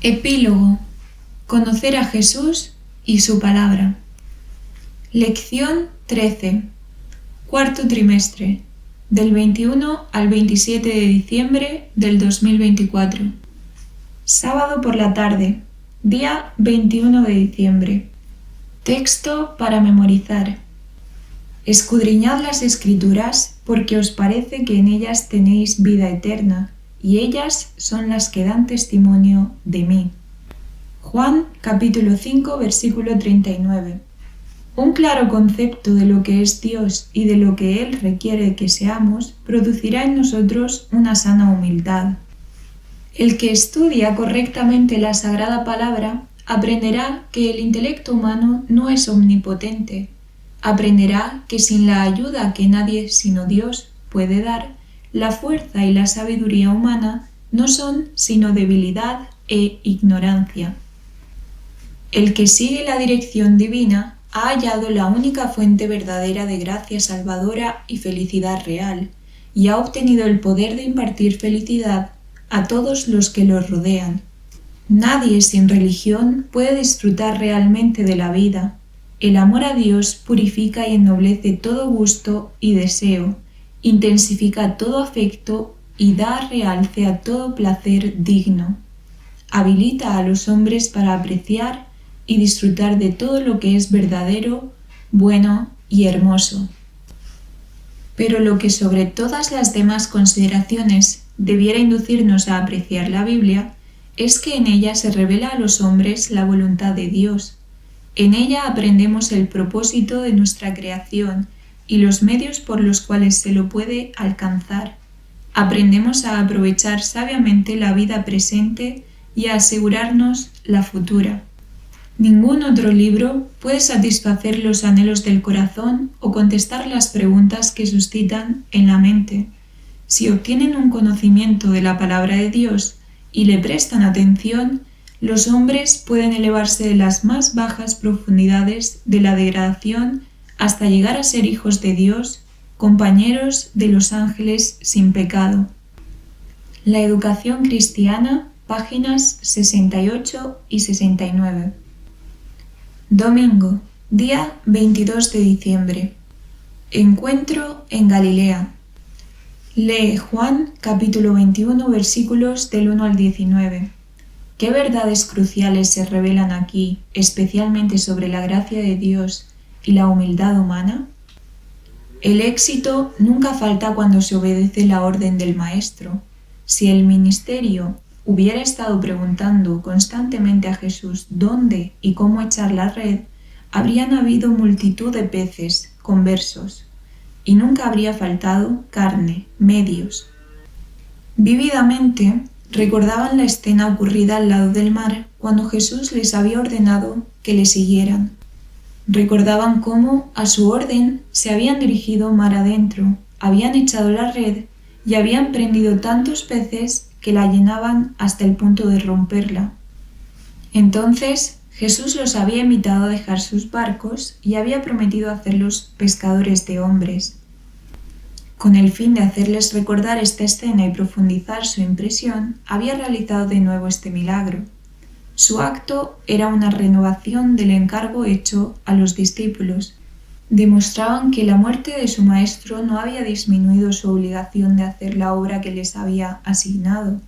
Epílogo. Conocer a Jesús y su palabra. Lección 13. Cuarto trimestre. Del 21 al 27 de diciembre del 2024. Sábado por la tarde. Día 21 de diciembre. Texto para memorizar. Escudriñad las Escrituras, porque os parece que en ellas tenéis vida eterna, y ellas son las que dan testimonio de mí. Juan capítulo 5 versículo 39. Un claro concepto de lo que es Dios y de lo que Él requiere que seamos producirá en nosotros una sana humildad. El que estudia correctamente la Sagrada Palabra aprenderá que el intelecto humano no es omnipotente. Aprenderá que sin la ayuda que nadie sino Dios puede dar, la fuerza y la sabiduría humana no son sino debilidad e ignorancia. El que sigue la dirección divina ha hallado la única fuente verdadera de gracia salvadora y felicidad real, y ha obtenido el poder de impartir felicidad a todos los que lo rodean. Nadie sin religión puede disfrutar realmente de la vida. El amor a Dios purifica y ennoblece todo gusto y deseo, intensifica todo afecto y da realce a todo placer digno. Habilita a los hombres para apreciar y disfrutar de todo lo que es verdadero, bueno y hermoso. Pero lo que sobre todas las demás consideraciones debiera inducirnos a apreciar la Biblia es que en ella se revela a los hombres la voluntad de Dios. En ella aprendemos el propósito de nuestra creación y los medios por los cuales se lo puede alcanzar. Aprendemos a aprovechar sabiamente la vida presente y a asegurarnos la futura. Ningún otro libro puede satisfacer los anhelos del corazón o contestar las preguntas que suscitan en la mente. Si obtienen un conocimiento de la palabra de Dios y le prestan atención, los hombres pueden elevarse de las más bajas profundidades de la degradación hasta llegar a ser hijos de Dios, compañeros de los ángeles sin pecado. La educación cristiana, páginas 68 y 69. Domingo, día 22 de diciembre. Encuentro en Galilea. Lee Juan capítulo 21 versículos del 1 al 19. ¿Qué verdades cruciales se revelan aquí, especialmente sobre la gracia de Dios y la humildad humana? El éxito nunca falta cuando se obedece la orden del Maestro. Si el ministerio hubiera estado preguntando constantemente a Jesús dónde y cómo echar la red, habrían habido multitud de peces conversos, y nunca habría faltado carne, medios. Vívidamente recordaban la escena ocurrida al lado del mar cuando Jesús les había ordenado que le siguieran. Recordaban cómo, a su orden, se habían dirigido mar adentro, habían echado la red y habían prendido tantos peces que la llenaban hasta el punto de romperla. Entonces Jesús los había invitado a dejar sus barcos y había prometido hacerlos pescadores de hombres. Con el fin de hacerles recordar esta escena y profundizar su impresión, había realizado de nuevo este milagro. Su acto era una renovación del encargo hecho a los discípulos. Demostraban que la muerte de su maestro no había disminuido su obligación de hacer la obra que les había asignado,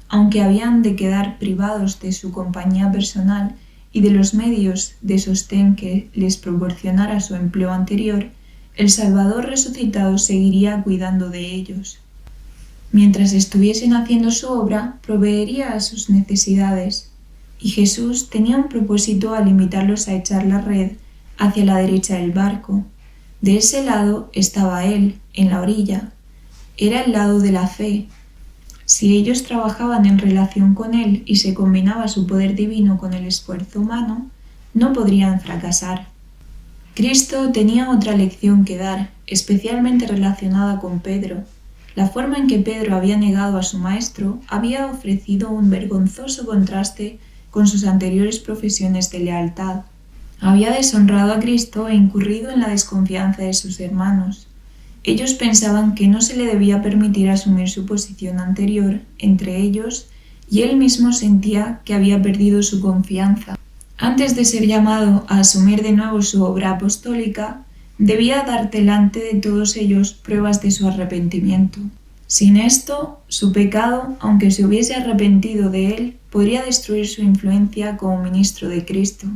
aunque habían de quedar privados de su compañía personal y de los medios de sostén que les proporcionara su empleo anterior. El Salvador resucitado seguiría cuidando de ellos. Mientras estuviesen haciendo su obra, proveería a sus necesidades, y Jesús tenía un propósito al invitarlos a echar la red hacia la derecha del barco. De ese lado estaba Él, en la orilla. Era el lado de la fe. Si ellos trabajaban en relación con Él y se combinaba su poder divino con el esfuerzo humano, no podrían fracasar. Cristo tenía otra lección que dar, especialmente relacionada con Pedro. La forma en que Pedro había negado a su maestro había ofrecido un vergonzoso contraste con sus anteriores profesiones de lealtad. Había deshonrado a Cristo e incurrido en la desconfianza de sus hermanos. Ellos pensaban que no se le debía permitir asumir su posición anterior entre ellos y él mismo sentía que había perdido su confianza. Antes de ser llamado a asumir de nuevo su obra apostólica, debía dar delante de todos ellos pruebas de su arrepentimiento. Sin esto, su pecado, aunque se hubiese arrepentido de él, podría destruir su influencia como ministro de Cristo.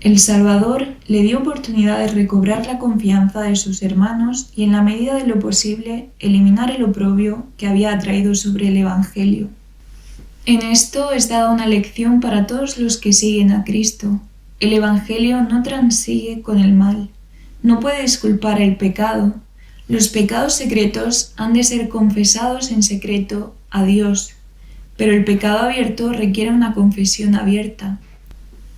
El Salvador le dio oportunidad de recobrar la confianza de sus hermanos y, en la medida de lo posible, eliminar el oprobio que había atraído sobre el Evangelio. En esto es dada una lección para todos los que siguen a Cristo. El Evangelio no transigue con el mal, no puede disculpar el pecado. Los pecados secretos han de ser confesados en secreto a Dios, pero el pecado abierto requiere una confesión abierta.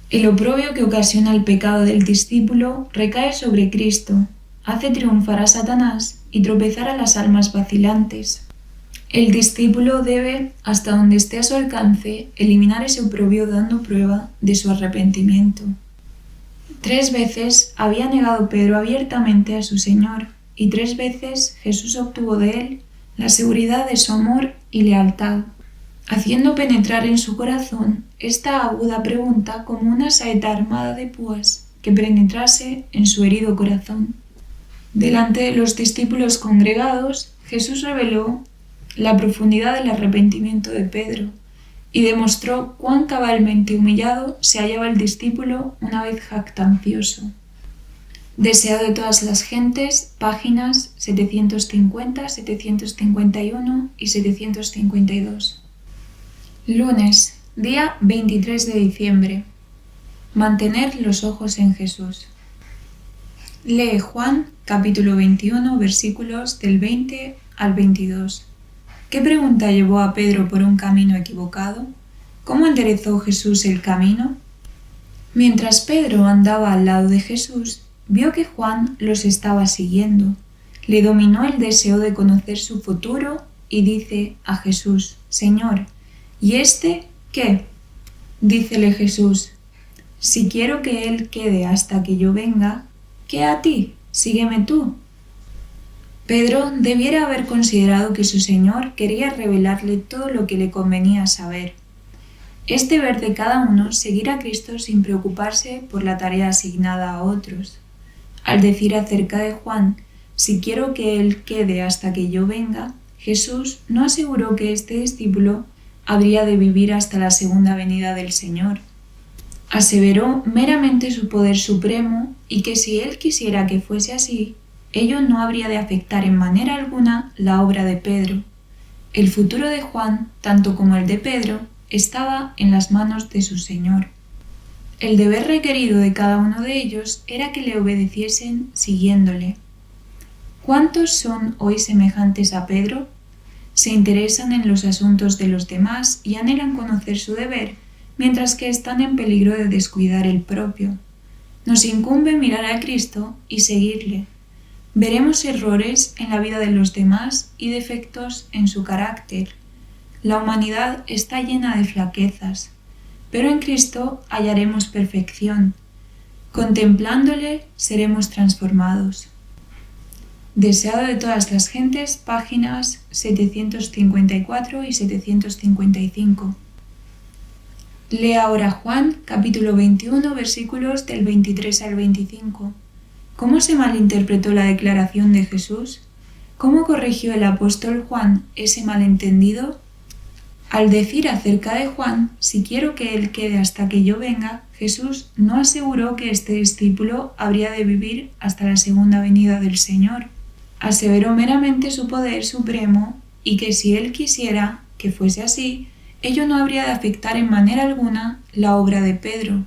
El oprobio que ocasiona el pecado del discípulo recae sobre Cristo, hace triunfar a Satanás y tropezar a las almas vacilantes. El discípulo debe, hasta donde esté a su alcance, eliminar ese oprobio dando prueba de su arrepentimiento. 3 veces había negado Pedro abiertamente a su Señor, y 3 veces Jesús obtuvo de él la seguridad de su amor y lealtad, haciendo penetrar en su corazón esta aguda pregunta como una saeta armada de púas que penetrase en su herido corazón. Delante de los discípulos congregados, Jesús reveló la profundidad del arrepentimiento de Pedro y demostró cuán cabalmente humillado se hallaba el discípulo una vez jactancioso. Deseado de todas las gentes, páginas 750, 751 y 752. Lunes, día 23 de diciembre. Mantener los ojos en Jesús. Lee Juan, capítulo 21, versículos del 20 al 22. ¿Qué pregunta llevó a Pedro por un camino equivocado? ¿Cómo enderezó Jesús el camino? Mientras Pedro andaba al lado de Jesús, vio que Juan los estaba siguiendo. Le dominó el deseo de conocer su futuro y dice a Jesús: Señor, ¿y este qué? Dícele Jesús: si quiero que él quede hasta que yo venga, ¿qué a ti? Sígueme tú. Pedro debiera haber considerado que su Señor quería revelarle todo lo que le convenía saber. Es deber de cada uno seguir a Cristo sin preocuparse por la tarea asignada a otros. Al decir acerca de Juan: si quiero que él quede hasta que yo venga, Jesús no aseguró que este discípulo habría de vivir hasta la segunda venida del Señor. Aseveró meramente su poder supremo y que si él quisiera que fuese así, ello no habría de afectar en manera alguna la obra de Pedro. El futuro de Juan, tanto como el de Pedro, estaba en las manos de su Señor. El deber requerido de cada uno de ellos era que le obedeciesen siguiéndole. ¿Cuántos son hoy semejantes a Pedro? Se interesan en los asuntos de los demás y anhelan conocer su deber, mientras que están en peligro de descuidar el propio. Nos incumbe mirar a Cristo y seguirle. Veremos errores en la vida de los demás y defectos en su carácter. La humanidad está llena de flaquezas, pero en Cristo hallaremos perfección. Contemplándole seremos transformados. Deseado de todas las gentes, páginas 754 y 755. Lee ahora Juan, capítulo 21, versículos del 23 al 25. ¿Cómo se malinterpretó la declaración de Jesús? ¿Cómo corrigió el apóstol Juan ese malentendido? Al decir acerca de Juan: si quiero que él quede hasta que yo venga, Jesús no aseguró que este discípulo habría de vivir hasta la segunda venida del Señor. Aseveró meramente su poder supremo y que si él quisiera que fuese así, ello no habría de afectar en manera alguna la obra de Pedro.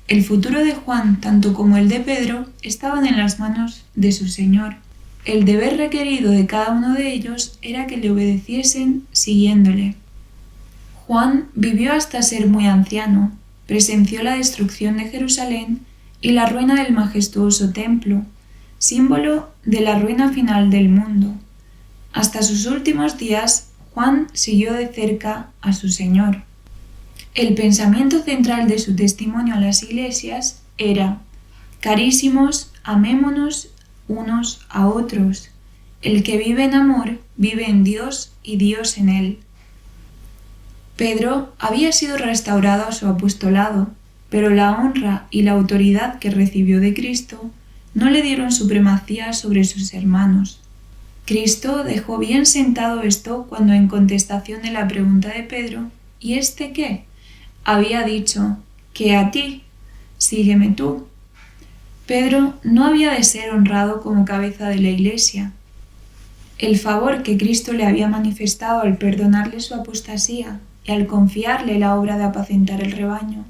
El futuro de Juan, tanto como el de Pedro, estaban en las manos de su Señor. El deber requerido de cada uno de ellos era que le obedeciesen siguiéndole. Juan vivió hasta ser muy anciano, presenció la destrucción de Jerusalén y la ruina del majestuoso templo, símbolo de la ruina final del mundo. Hasta sus últimos días, Juan siguió de cerca a su Señor. El pensamiento central de su testimonio a las iglesias era: carísimos, amémonos unos a otros. El que vive en amor vive en Dios y Dios en él. Pedro había sido restaurado a su apostolado, pero la honra y la autoridad que recibió de Cristo no le dieron supremacía sobre sus hermanos. Cristo dejó bien sentado esto cuando, en contestación de la pregunta de Pedro, ¿y este qué?, había dicho, que a ti, sígueme tú. Pedro no había de ser honrado como cabeza de la Iglesia. El favor que Cristo le había manifestado al perdonarle su apostasía y al confiarle la obra de apacentar el rebaño,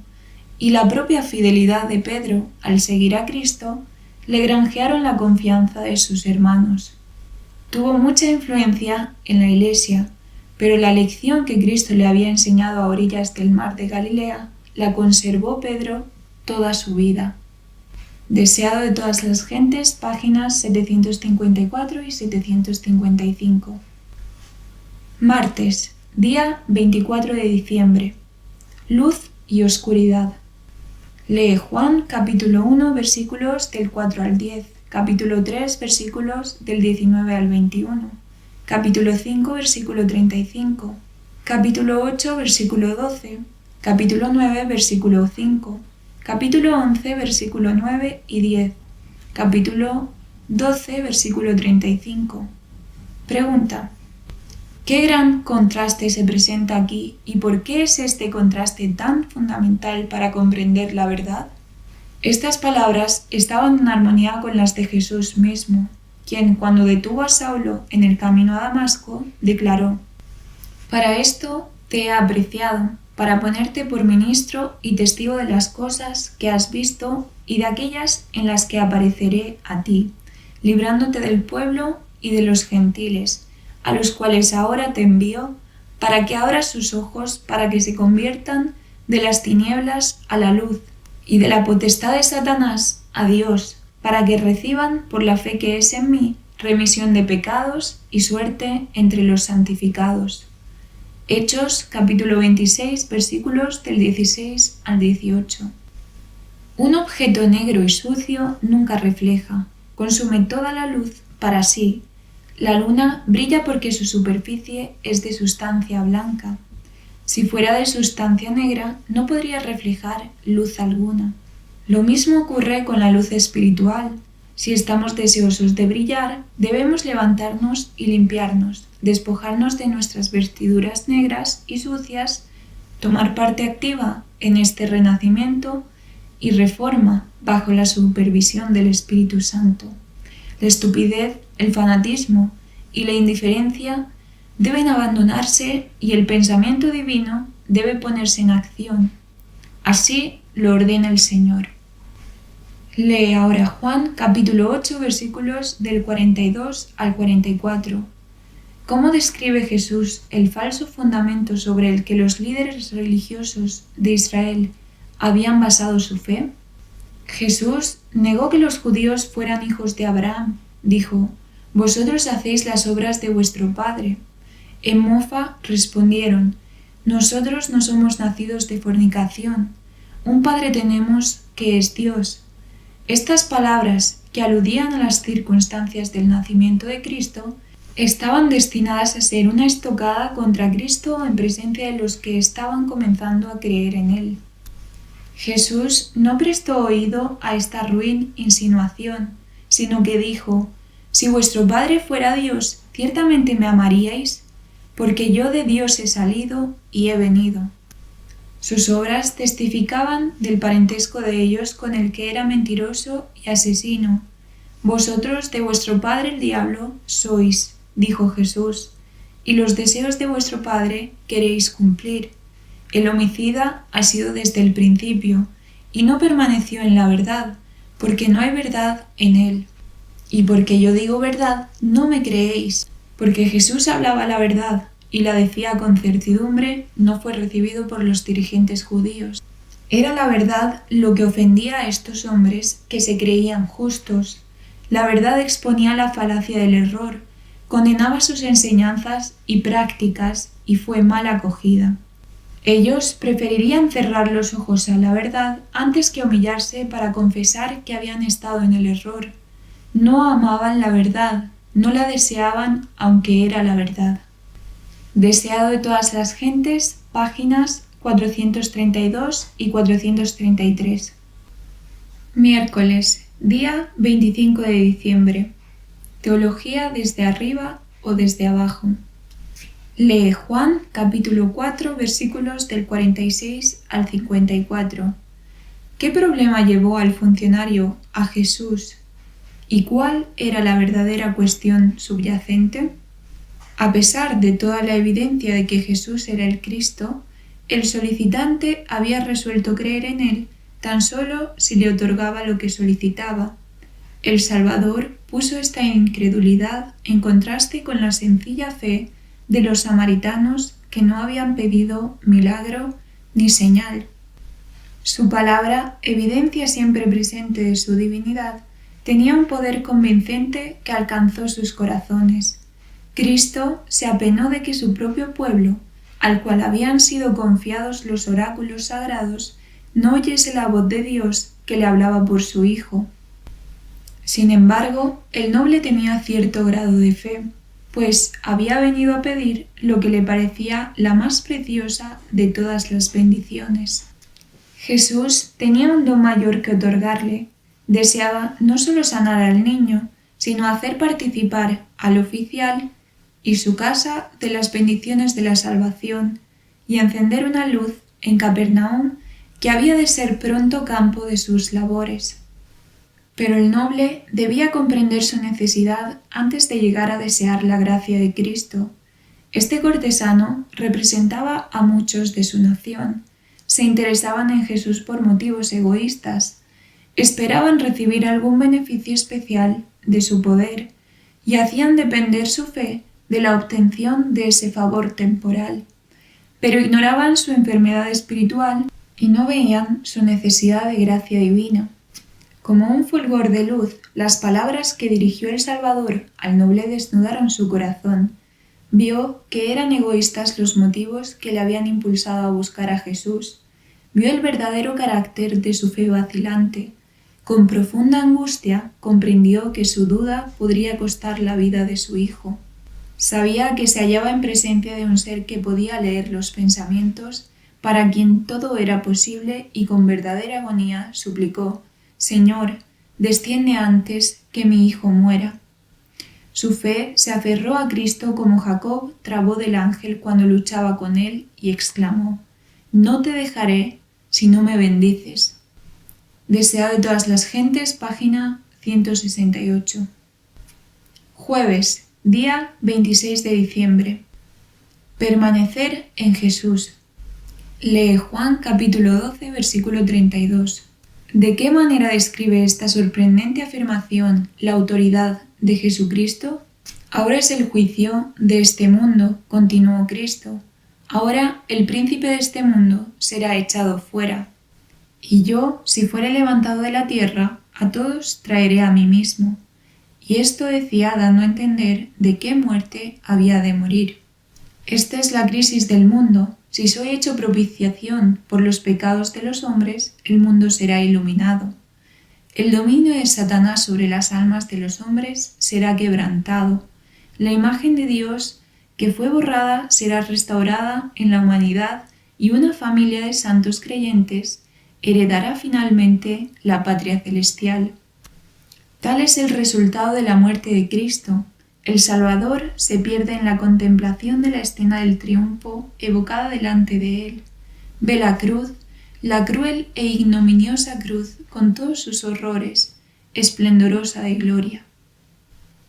y la propia fidelidad de Pedro al seguir a Cristo, le granjearon la confianza de sus hermanos. Tuvo mucha influencia en la Iglesia, pero la lección que Cristo le había enseñado a orillas del mar de Galilea la conservó Pedro toda su vida. Deseado de todas las gentes, páginas 754 y 755. Martes, día 24 de diciembre. Luz y oscuridad. Lee Juan capítulo 1 versículos del 4 al 10, capítulo 3 versículos del 19 al 21, capítulo 5 versículo 35, capítulo 8 versículo 12, capítulo 9 versículo 5, capítulo 11 versículo 9 y 10, capítulo 12 versículo 35. Pregunta: ¿qué gran contraste se presenta aquí y por qué es este contraste tan fundamental para comprender la verdad? Estas palabras estaban en armonía con las de Jesús mismo, quien, cuando detuvo a Saulo en el camino a Damasco, declaró: «Para esto te he apreciado, para ponerte por ministro y testigo de las cosas que has visto y de aquellas en las que apareceré a ti, librándote del pueblo y de los gentiles, a los cuales ahora te envío, para que abras sus ojos, para que se conviertan de las tinieblas a la luz, y de la potestad de Satanás a Dios, para que reciban, por la fe que es en mí, remisión de pecados y suerte entre los santificados». Hechos capítulo 26 versículos del 16 al 18. Un objeto negro y sucio nunca refleja, consume toda la luz para sí. La luna brilla porque su superficie es de sustancia blanca. Si fuera de sustancia negra, no podría reflejar luz alguna. Lo mismo ocurre con la luz espiritual. Si estamos deseosos de brillar, debemos levantarnos y limpiarnos, despojarnos de nuestras vestiduras negras y sucias, tomar parte activa en este renacimiento y reforma bajo la supervisión del Espíritu Santo. La estupidez, el fanatismo y la indiferencia deben abandonarse y el pensamiento divino debe ponerse en acción. Así lo ordena el Señor. Lee ahora Juan capítulo 8 versículos del 42 al 44. ¿Cómo describe Jesús el falso fundamento sobre el que los líderes religiosos de Israel habían basado su fe? Jesús negó que los judíos fueran hijos de Abraham. Dijo: «Vosotros hacéis las obras de vuestro padre». En mofa respondieron: «Nosotros no somos nacidos de fornicación. Un padre tenemos que es Dios». Estas palabras, que aludían a las circunstancias del nacimiento de Cristo, estaban destinadas a ser una estocada contra Cristo en presencia de los que estaban comenzando a creer en él. Jesús no prestó oído a esta ruin insinuación, sino que dijo: «Si vuestro Padre fuera Dios, ciertamente me amaríais, porque yo de Dios he salido y he venido». Sus obras testificaban del parentesco de ellos con el que era mentiroso y asesino. «Vosotros de vuestro padre el diablo sois», dijo Jesús, «y los deseos de vuestro padre queréis cumplir». El homicida ha sido desde el principio, y no permaneció en la verdad, porque no hay verdad en él. Y porque yo digo verdad, no me creéis, porque Jesús hablaba la verdad, y la decía con certidumbre, no fue recibido por los dirigentes judíos. Era la verdad lo que ofendía a estos hombres que se creían justos. La verdad exponía la falacia del error, condenaba sus enseñanzas y prácticas y fue mal acogida. Ellos preferirían cerrar los ojos a la verdad antes que humillarse para confesar que habían estado en el error. No amaban la verdad, no la deseaban aunque era la verdad. Deseado de todas las gentes, páginas 432 y 433. Miércoles, día 25 de diciembre. Teología desde arriba o desde abajo. Lee Juan capítulo 4 versículos del 46 al 54. ¿Qué problema llevó al funcionario a Jesús y cuál era la verdadera cuestión subyacente? A pesar de toda la evidencia de que Jesús era el Cristo, el solicitante había resuelto creer en él tan solo si le otorgaba lo que solicitaba. El Salvador puso esta incredulidad en contraste con la sencilla fe de los samaritanos que no habían pedido milagro ni señal. Su palabra, evidencia siempre presente de su divinidad, tenía un poder convincente que alcanzó sus corazones. Cristo se apenó de que su propio pueblo, al cual habían sido confiados los oráculos sagrados, no oyese la voz de Dios que le hablaba por su Hijo. Sin embargo, el noble tenía cierto grado de fe, pues había venido a pedir lo que le parecía la más preciosa de todas las bendiciones. Jesús tenía un don mayor que otorgarle. Deseaba no solo sanar al niño, sino hacer participar al oficial y su casa de las bendiciones de la salvación y encender una luz en Capernaum que había de ser pronto campo de sus labores. Pero el noble debía comprender su necesidad antes de llegar a desear la gracia de Cristo. Este cortesano representaba a muchos de su nación. Se interesaban en Jesús por motivos egoístas. Esperaban recibir algún beneficio especial de su poder y hacían depender su fe de la obtención de ese favor temporal. Pero ignoraban su enfermedad espiritual y no veían su necesidad de gracia divina. Como un fulgor de luz, las palabras que dirigió el Salvador al noble desnudaron su corazón. Vio que eran egoístas los motivos que le habían impulsado a buscar a Jesús. Vio el verdadero carácter de su fe vacilante. Con profunda angustia comprendió que su duda podría costar la vida de su hijo. Sabía que se hallaba en presencia de un ser que podía leer los pensamientos, para quien todo era posible, y con verdadera agonía suplicó: «Señor, desciende antes que mi hijo muera». Su fe se aferró a Cristo como Jacob trabó del ángel cuando luchaba con él y exclamó: «No te dejaré si no me bendices». Deseado de todas las gentes, página 168. Jueves, día 26 de diciembre. Permanecer en Jesús. Lee Juan capítulo 12, versículo 32. ¿De qué manera describe esta sorprendente afirmación la autoridad de Jesucristo? Ahora es el juicio de este mundo, continuó Cristo. Ahora el príncipe de este mundo será echado fuera. Y yo, si fuere levantado de la tierra, a todos traeré a mí mismo. Y esto decía dando a entender de qué muerte había de morir. Esta es la crisis del mundo. Si soy hecho propiciación por los pecados de los hombres, el mundo será iluminado. El dominio de Satanás sobre las almas de los hombres será quebrantado. La imagen de Dios que fue borrada será restaurada en la humanidad y una familia de santos creyentes heredará finalmente la patria celestial. Tal es el resultado de la muerte de Cristo. El Salvador se pierde en la contemplación de la escena del triunfo evocada delante de él. Ve la cruz, la cruel e ignominiosa cruz con todos sus horrores, esplendorosa de gloria.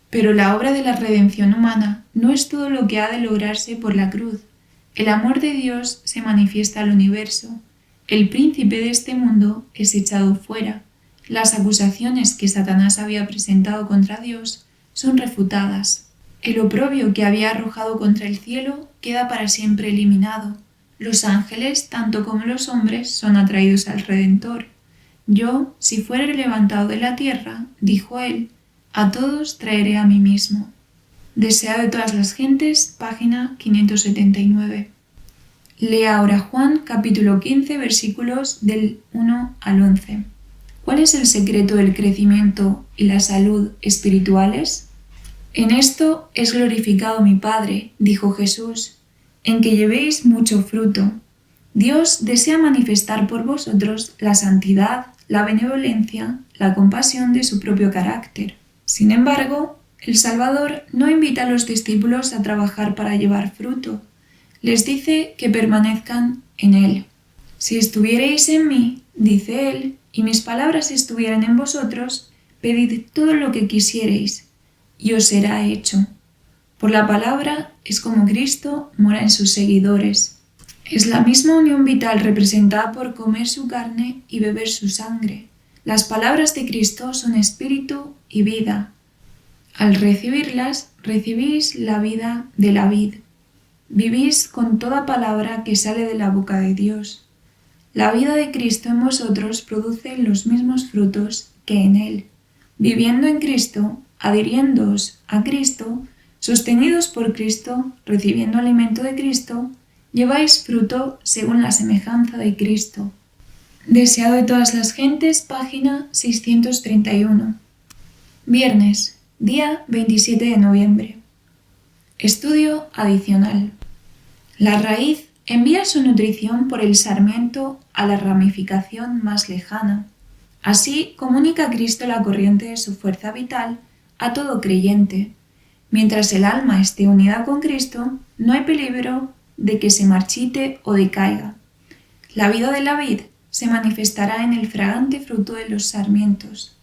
Pero la obra de la redención humana no es todo lo que ha de lograrse por la cruz. El amor de Dios se manifiesta al universo. El príncipe de este mundo es echado fuera. Las acusaciones que Satanás había presentado contra Dios son refutadas. El oprobio que había arrojado contra el cielo queda para siempre eliminado. Los ángeles, tanto como los hombres, son atraídos al Redentor. Yo, si fuere levantado de la tierra, dijo él, a todos traeré a mí mismo. Deseado de todas las gentes, página 579. Lea ahora Juan capítulo 15 versículos del 1 al 11. ¿Cuál es el secreto del crecimiento y la salud espirituales? En esto es glorificado mi Padre, dijo Jesús, en que llevéis mucho fruto. Dios desea manifestar por vosotros la santidad, la benevolencia, la compasión de su propio carácter. Sin embargo, el Salvador no invita a los discípulos a trabajar para llevar fruto. Les dice que permanezcan en Él. Si estuviereis en mí, dice Él, y mis palabras estuvieran en vosotros, pedid todo lo que quisiereis, y os será hecho. Por la palabra es como Cristo mora en sus seguidores. Es la misma unión vital representada por comer su carne y beber su sangre. Las palabras de Cristo son espíritu y vida. Al recibirlas, recibís la vida de la vid. Vivís con toda palabra que sale de la boca de Dios. La vida de Cristo en vosotros produce los mismos frutos que en Él. Viviendo en Cristo, adhiriéndoos a Cristo, sostenidos por Cristo, recibiendo alimento de Cristo, lleváis fruto según la semejanza de Cristo. Deseado de todas las gentes, página 631. Viernes, día 27 de noviembre. Estudio adicional. La raíz envía su nutrición por el sarmiento a la ramificación más lejana. Así comunica Cristo la corriente de su fuerza vital a todo creyente. Mientras el alma esté unida con Cristo, no hay peligro de que se marchite o decaiga. La vida de la vid se manifestará en el fragante fruto de los sarmientos.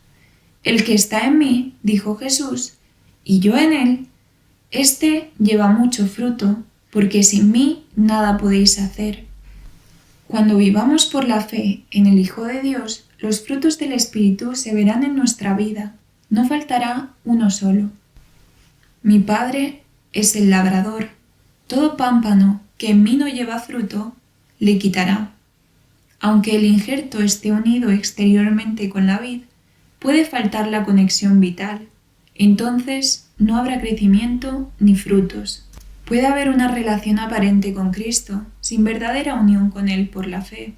El que está en mí, dijo Jesús, y yo en él, éste lleva mucho fruto, porque sin mí nada podéis hacer. Cuando vivamos por la fe en el Hijo de Dios, los frutos del Espíritu se verán en nuestra vida. No faltará uno solo. Mi Padre es el labrador. Todo pámpano que en mí no lleva fruto, le quitará. Aunque el injerto esté unido exteriormente con la vid, puede faltar la conexión vital. Entonces no habrá crecimiento ni frutos. Puede haber una relación aparente con Cristo, sin verdadera unión con Él por la fe.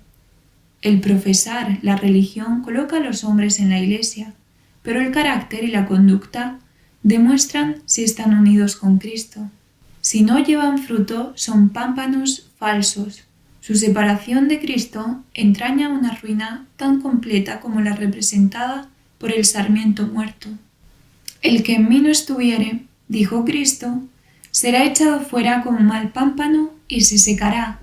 El profesar la religión coloca a los hombres en la Iglesia, pero el carácter y la conducta demuestran si están unidos con Cristo. Si no llevan fruto, son pámpanos falsos. Su separación de Cristo entraña una ruina tan completa como la representada por el sarmiento muerto. El que en mí no estuviere, dijo Cristo, será echado fuera como mal pámpano y se secará,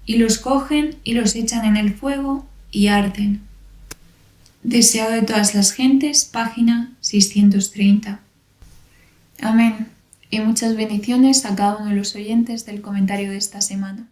y los cogen y los echan en el fuego y arden. Deseado de todas las gentes, página 630. Amén. Y muchas bendiciones a cada uno de los oyentes del comentario de esta semana.